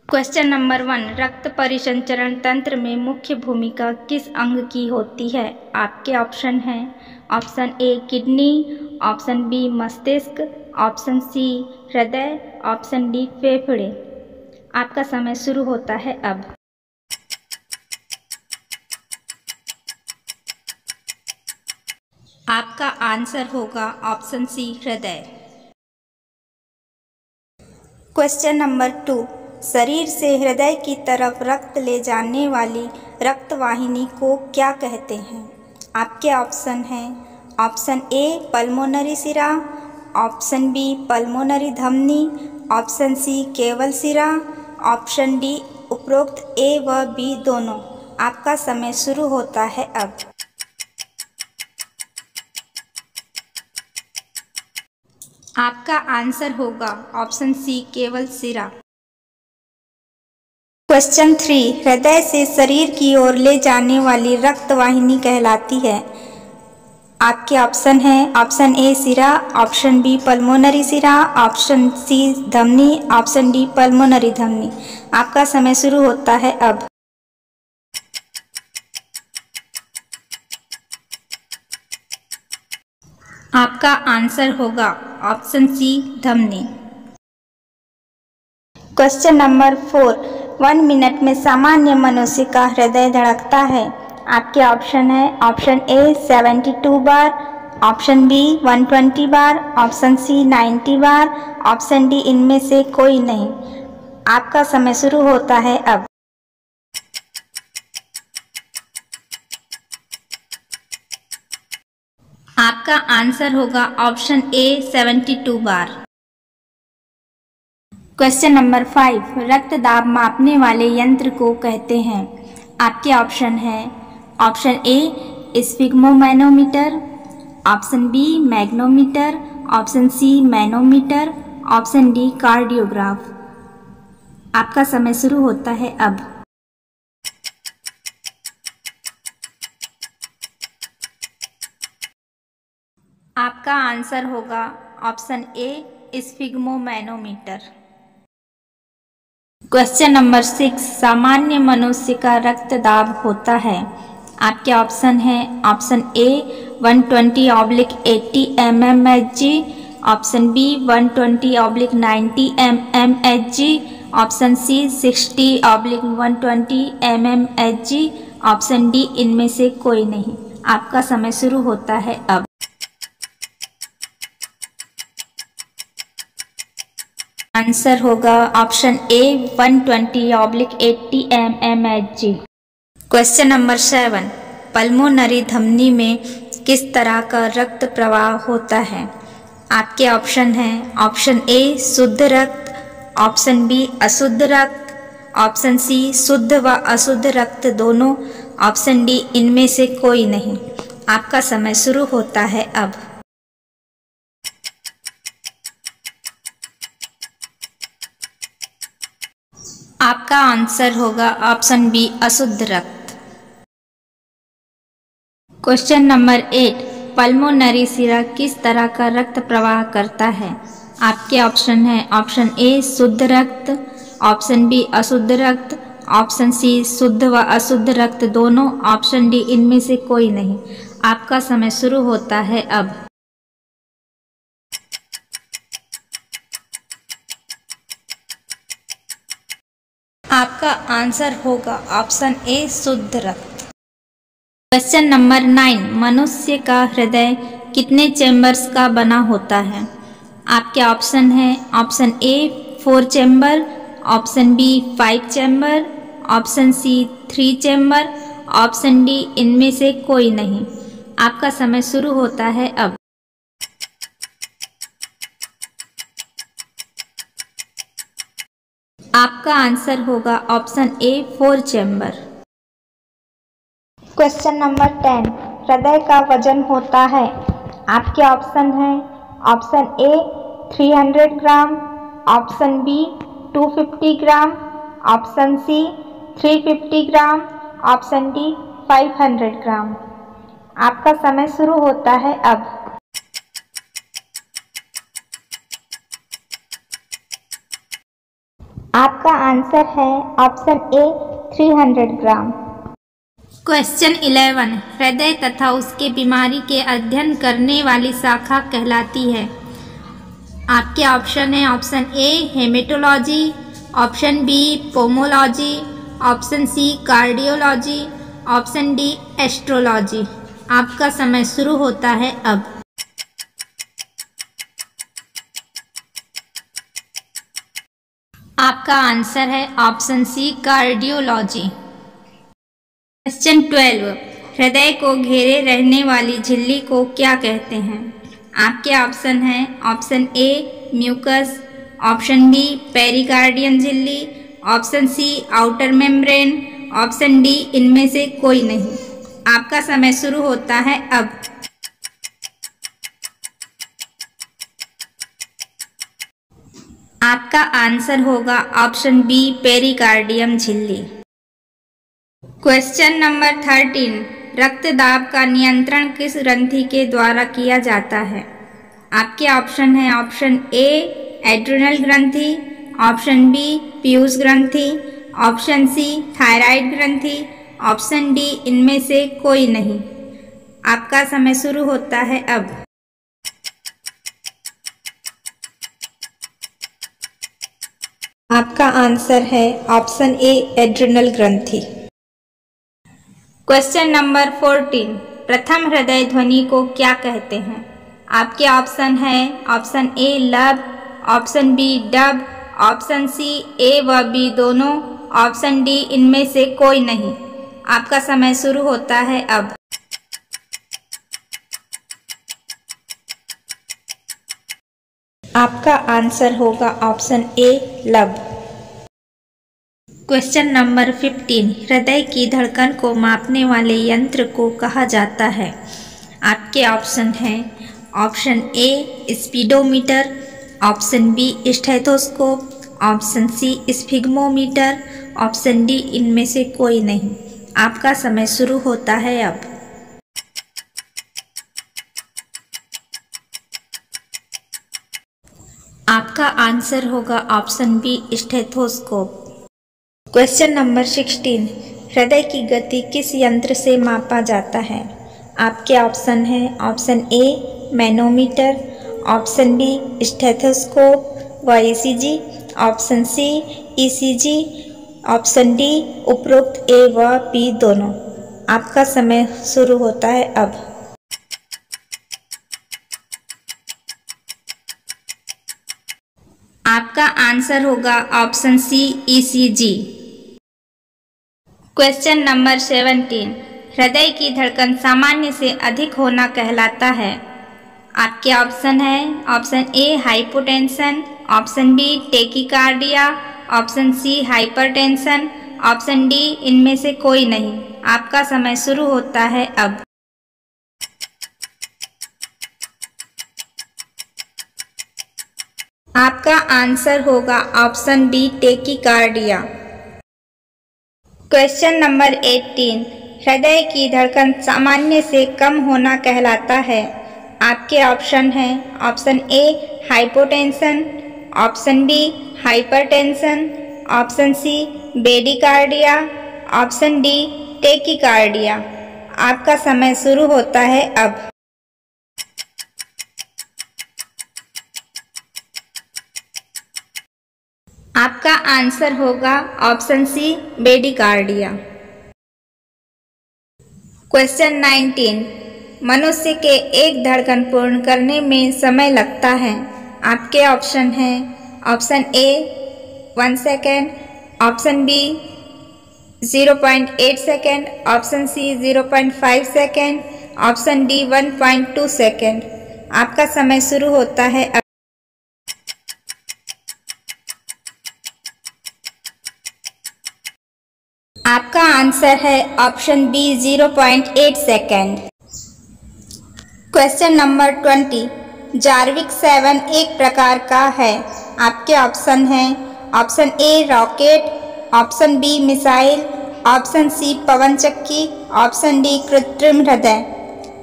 Question number 1, रक्त परिसंचरण तंत्र में मुख्य भूमिका किस अंग की होती है? आपके ऑप्शन हैं option A kidney, option B मस्तिष्क, ऑप्शन सी हृदय, ऑप्शन डी फेफड़े। आपका समय शुरू होता है अब। आपका आंसर होगा ऑप्शन सी हृदय। क्वेश्चन नंबर 2, शरीर से हृदय की तरफ रक्त ले जाने वाली रक्तवाहिनी को क्या कहते हैं? आपके ऑप्शन हैं ऑप्शन ए पल्मोनरी सिरा, ऑप्शन बी पल्मोनरी धमनी, ऑप्शन सी केवल सिरा, ऑप्शन डी उपरोक्त ए व बी दोनों। आपका समय शुरू होता है अब। आपका आंसर होगा ऑप्शन सी केवल सिरा। क्वेश्चन 3, हृदय से शरीर की ओर ले जाने वाली रक्तवाहिनी कहलाती है? आपके ऑप्शन हैं ऑप्शन ए सिरा, ऑप्शन बी पल्मोनरी सिरा, ऑप्शन सी धमनी, ऑप्शन डी पल्मोनरी धमनी। आपका समय शुरू होता है अब। आपका आंसर होगा ऑप्शन सी धमनी। क्वेश्चन नंबर 4, 1 मिनट में सामान्य मनुष्य का हृदय धड़कता है। आपके ऑप्शन है ऑप्शन ए 72 बार, ऑप्शन बी 120 बार, ऑप्शन सी 90 बार, ऑप्शन डी इनमें से कोई नहीं। आपका समय शुरू होता है अब। आपका आंसर होगा option A 72 bar. Question number 5, रक्त दाब मापने वाले यंत्र को कहते हैं? आपके ऑप्शन हैं option A sphygmomanometer, option B magnometer, option C manometer, option D cardiograph. आपका समय शुरू होता है अब। आपका आंसर होगा option A sphygmomanometer. Question number 6, सामान्य मनुष्य का रक्त दाब होता है? आपके ऑप्शन हैं option A 120/80 mmHg, option B 120/90 mmHg, option C 60/120 mmHg, option D इनमें से कोई नहीं। आपका समय शुरू होता है अब। आंसर होगा option A 120/80 mmHg। Question number 7, pulmonary धमनी में किस तरह का रक्त प्रवाह होता है? आपके ऑप्शन हैं ऑप्शन ए शुद्ध रक्त, ऑप्शन बी अशुद्ध रक्त, ऑप्शन सी शुद्ध व अशुद्ध रक्त दोनों, ऑप्शन डी इनमें से कोई नहीं। आपका समय शुरू होता है अब। आपका आंसर होगा ऑप्शन बी अशुद्ध रक्त। क्वेश्चन नंबर 8, पल्मोनरी सिरा किस तरह का रक्त प्रवाह करता है? आपके ऑप्शन हैं ऑप्शन ए शुद्ध रक्त, ऑप्शन बी अशुद्ध रक्त, ऑप्शन सी शुद्ध व अशुद्ध रक्त दोनों, ऑप्शन डी इनमें से कोई नहीं। आपका समय शुरू होता है अब। आपका आंसर होगा ऑप्शन ए शुद्ध रक्त। क्वेश्चन नंबर 9, मनुष्य का हृदय कितने चैम्बर्स का बना होता है? आपके ऑप्शन हैं option A 4 chamber, option B 5 chamber, option C 3 chamber, option D इनमें से कोई नहीं। आपका समय शुरू होता है अब। आपका आंसर होगा option A 4 chamber. Question number 10, हृदय का वजन होता है? आपके ऑप्शन हैं option A 300 gram, option B 250 gram, option C 350 gram, option D 500 gram. आपका समय शुरू होता है अब। आपका आंसर है ऑप्शन ए 300 ग्राम। क्वेश्चन 11 हृदय तथा उसके बीमारी के अध्ययन करने वाली शाखा कहलाती है। आपके ऑप्शन है option A haematology, option B pomology, option C cardiology, option D astrology. आपका समय शुरू होता है अब। आपका आंसर है ऑप्शन सी कार्डियोलॉजी। क्वेश्चन 12 हृदय को घेरे रहने वाली झिल्ली को क्या कहते हैं। आपके ऑप्शन हैं option A mucus, option B pericardium झिल्ली, option C outer membrane, option D इनमें से कोई नहीं। आपका समय शुरू होता है अब। आपका आंसर होगा ऑप्शन बी पेरिकार्डियम झिल्ली। क्वेश्चन नंबर 13 रक्तदाब का नियंत्रण किस ग्रंथि के द्वारा किया जाता है। आपके ऑप्शन है ऑप्शन ए एड्रिनल ग्रंथि, ऑप्शन बी पीयूष ग्रंथि, ऑप्शन सी थायराइड ग्रंथि, ऑप्शन डी इनमें से कोई नहीं। आपका समय शुरू होता है अब। आपका आंसर है ऑप्शन ए एड्रिनल ग्रंथि। क्वेश्चन नंबर 14 प्रथम हृदय ध्वनि को क्या कहते हैं। आपके ऑप्शन है option A lub, option B dub, option C A व बी दोनों, ऑप्शन डी इनमें से कोई नहीं। आपका समय शुरू होता है अब। आपका आंसर होगा ऑप्शन ए लब। क्वेश्चन नंबर 15 हृदय की धड़कन को मापने वाले यंत्र को कहा जाता है। आपके ऑप्शन हैं option A speedometer, option B stethoscope, option C sphygmometer, option D इनमें से कोई नहीं। आपका समय शुरू होता है अब। आपका आंसर होगा option B stethoscope. Question number 16 हृदय की गति किस यंत्र से मापा जाता है। आपके ऑप्शन हैं option A manometer, option B stethoscope व ECG, option C ECG, option D उपरोक्त ए व बी दोनों। आपका समय शुरू होता है अब। आपका आंसर होगा option C ECG. Question number 17 हृदय की धड़कन सामान्य से अधिक होना कहलाता है। आपके ऑप्शन है option A hypotension, option B tachycardia, option C hypertension, option D इनमें से कोई नहीं। आपका समय शुरू होता है अब। आपका आंसर होगा option B tachycardia. Question number 18 हृदय की धड़कन सामान्य से कम होना कहलाता है। आपके ऑप्शन हैं option A hypotension, option B hypertension, option C bradycardia, option D tachycardia. आपका समय शुरू होता है अब। आपका आंसर होगा ऑप्शन सी बेडिकार्डिया। क्वेश्चन 19 मनुष्य के एक धड़कन पूर्ण करने में समय लगता है। आपके ऑप्शन हैं option A 1 second, option B 0.8 second, option C 0.5 second, option D 1.2 second. आपका समय शुरू होता है अब। आपका आंसर है option B 0.8 second. Question number 20 Jarvik 7 एक प्रकार का है। आपके ऑप्शन हैं option A rocket, option B missile, option C पवन चक्की, ऑप्शन डी कृत्रिम हृदय।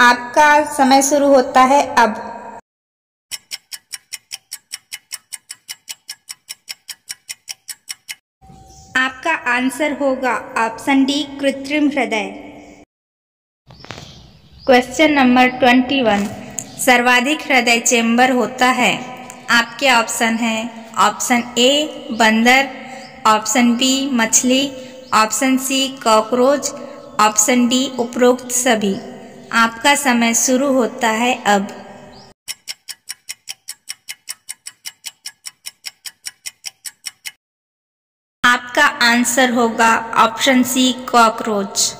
आपका समय शुरू होता है अब। आंसर होगा ऑप्शन डी कृत्रिम हृदय। क्वेश्चन नंबर 21, सर्वाधिक हृदय चेंबर होता है। आपके ऑप्शन हैं ऑप्शन ए बंदर, ऑप्शन बी मछली, option C cockroach, option D उपरोक्त सभी। आपका समय शुरू होता है अब। आपका आंसर होगा option C cockroach.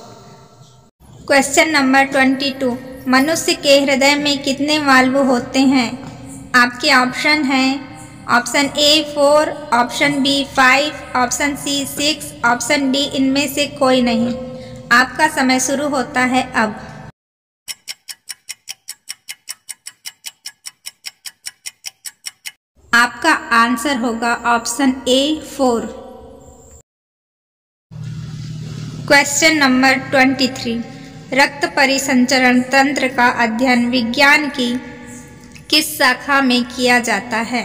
Question number 22, मनुष्य के हृदय में कितने वाल्व होते हैं। आपके ऑप्शन हैं option A 4, option B 5, option C 6, option D इनमें से कोई नहीं। आपका समय शुरू होता है अब। आपका आंसर होगा ऑप्शन ए 4। क्वेश्चन नंबर 23, रक्त परिसंचरण तंत्र का अध्ययन विज्ञान की किस शाखा में किया जाता है।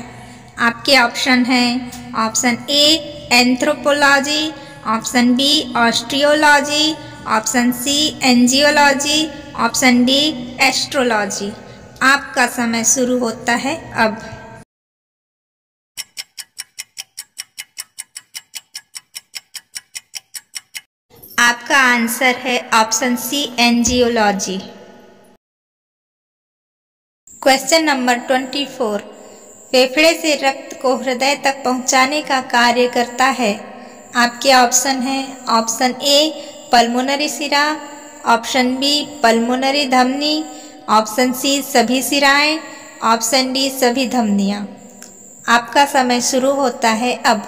आपके ऑप्शन हैं option A anthropology, option B osteology, option C angiology, option D astrology. आपका समय शुरू होता है अब। आपका आंसर है option C angiology. Question number 24, फेफड़े से रक्त को हृदय तक पहुंचाने का कार्य करता है। आपके ऑप्शन हैं ऑप्शन ए पल्मोनरी सिरा, ऑप्शन बी पल्मोनरी धमनी, ऑप्शन सी सभी सिराएं, ऑप्शन डी सभी धमनियां। आपका समय शुरू होता है अब।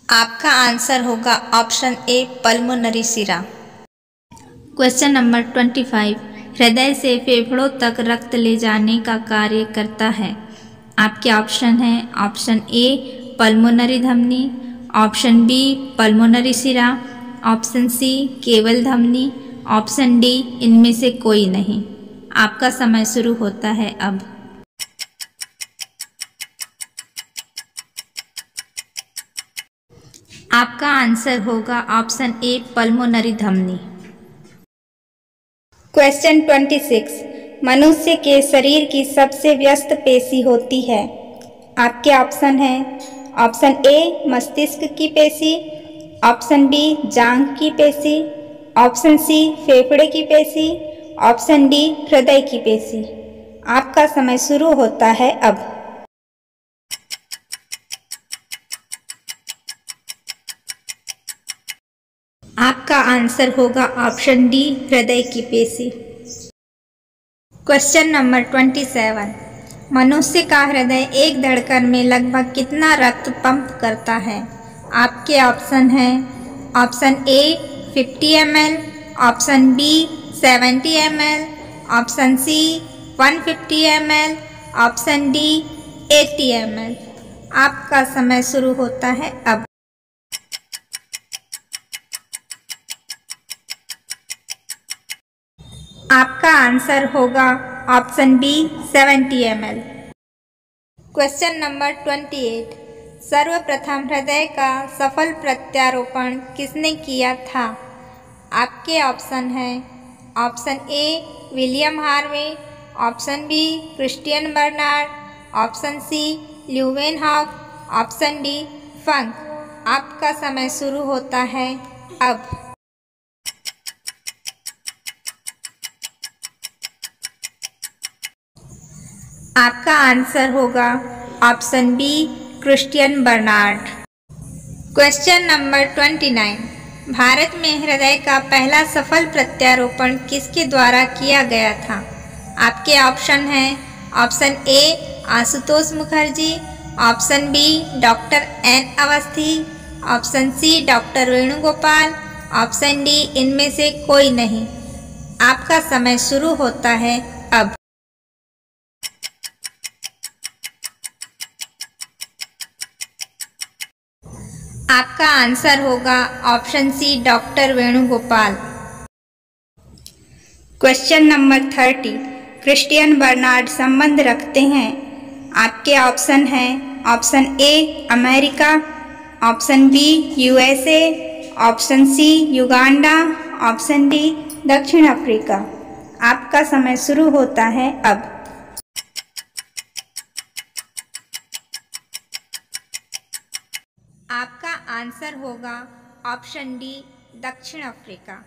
आपका आंसर होगा ऑप्शन ए पल्मोनरी सिरा। क्वेश्चन नंबर 25, हृदय से फेफड़ों तक रक्त ले जाने का कार्य करता है। आपके ऑप्शन हैं ऑप्शन ए पल्मोनरी धमनी, ऑप्शन बी पल्मोनरी सिरा, ऑप्शन सी केवल धमनी, ऑप्शन डी इनमें से कोई नहीं। आपका समय शुरू होता है अब। आपका आंसर होगा ऑप्शन ए पल्मोनरी धमनी। क्वेश्चन 26, मनुष्य के शरीर की सबसे व्यस्त पेशी होती है। आपके ऑप्शन हैं ऑप्शन ए मस्तिष्क की पेशी, ऑप्शन बी जांघ की पेशी, ऑप्शन सी फेफड़े की पेशी, ऑप्शन डी हृदय की पेशी। आपका समय शुरू होता है अब। आपका आंसर होगा ऑप्शन डी हृदय की पेशी। क्वेश्चन नंबर 27, मनुष्य का हृदय एक धड़कन में लगभग कितना रक्त पंप करता है। आपके ऑप्शन हैं option A 50 ml, option B 70 ml, option C 150 ml, option D 80 ml। आपका समय शुरू होता है अब। आपका आंसर होगा option B 70 ml। Question number 28, सर्वप्रथम हृदय का सफल प्रत्यारोपण किसने किया था। आपके ऑप्शन हैं option A William Harvey, option B Christiaan Barnard, option C Leeuwenhoek, option D Funk. आपका समय शुरू होता है अब। आपका आंसर होगा option B Christiaan Barnard. Question number 29, Bharat में हृदय का पहला सफल प्रत्यारोपण किसके द्वारा किया गया था। आपके ऑप्शन हैं option A Ashutosh Mukherjee, option B doctor N Awasthi, option C doctor Venugopal, option D इनमें से कोई नहीं। आपका समय शुरू होता है अब। आपका आंसर होगा option C doctor Venugopal. Question number 30, Christiaan Barnard संबंध रखते हैं। आपके ऑप्शन हैं option A America, option B USA, option C Uganda, option D दक्षिण अफ्रीका। आपका समय शुरू होता है अब। आपका आंसर होगा ऑप्शन डी दक्षिण अफ्रीका।